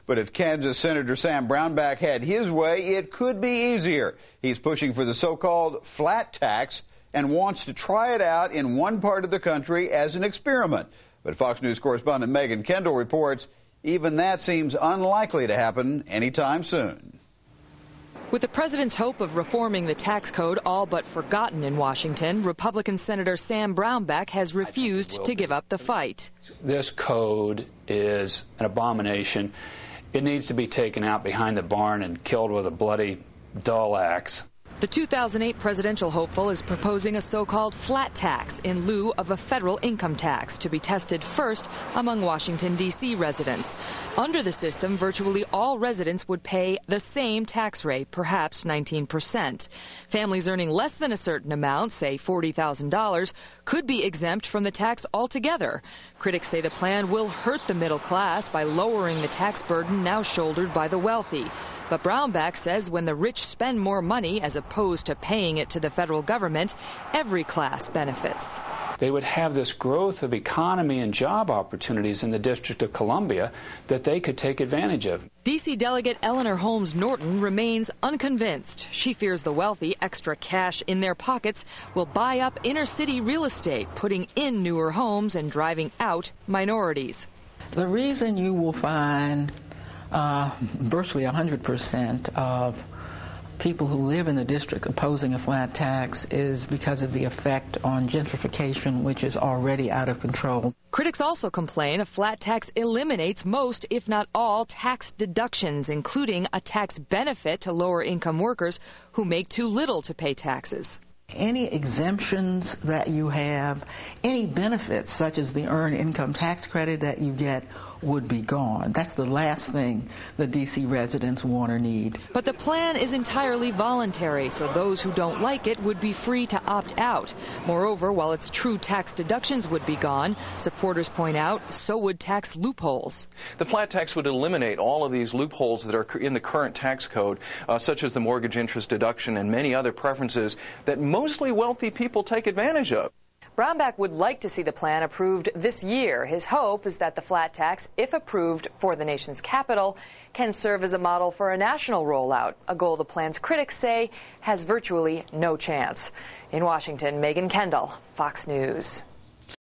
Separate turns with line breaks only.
But if Kansas Senator Sam Brownback had his way, it could be easier. He's pushing for the so-called flat tax and wants to try it out in one part of the country as an experiment. But Fox News correspondent Megan Kendall reports even that seems unlikely to happen anytime soon.
With the president's hope of reforming the tax code all but forgotten in Washington, Republican Senator Sam Brownback has refused to give up the fight.
This code is an abomination. It needs to be taken out behind the barn and killed with a bloody, dull axe.
The 2008 presidential hopeful is proposing a so-called flat tax in lieu of a federal income tax to be tested first among Washington, D.C. residents. Under the system, virtually all residents would pay the same tax rate, perhaps 19%. Families earning less than a certain amount, say $40,000, could be exempt from the tax altogether. Critics say the plan will hurt the middle class by lowering the tax burden now shouldered by the wealthy. But Brownback says when the rich spend more money as opposed to paying it to the federal government, every class benefits.
They would have this growth of economy and job opportunities in the District of Columbia that they could take advantage of.
D.C. Delegate Eleanor Holmes Norton remains unconvinced. She fears the wealthy extra cash in their pockets will buy up inner-city real estate, putting in newer homes and driving out minorities.
The reason you will find virtually 100% of people who live in the district opposing a flat tax is because of the effect on gentrification, which is already out of control.
Critics also complain a flat tax eliminates most, if not all, tax deductions, including a tax benefit to lower-income workers who make too little to pay taxes.
Any exemptions that you have, any benefits such as the earned income tax credit that you get would be gone. That's the last thing the D.C. residents want or need.
But the plan is entirely voluntary, so those who don't like it would be free to opt out. Moreover, while its true tax deductions would be gone, supporters point out so would tax loopholes.
The flat tax would eliminate all of these loopholes that are in the current tax code, such as the mortgage interest deduction and many other preferences that mostly wealthy people take advantage of.
Brownback would like to see the plan approved this year. His hope is that the flat tax, if approved for the nation's capital, can serve as a model for a national rollout, a goal the plan's critics say has virtually no chance. In Washington, Megan Kendall, Fox News.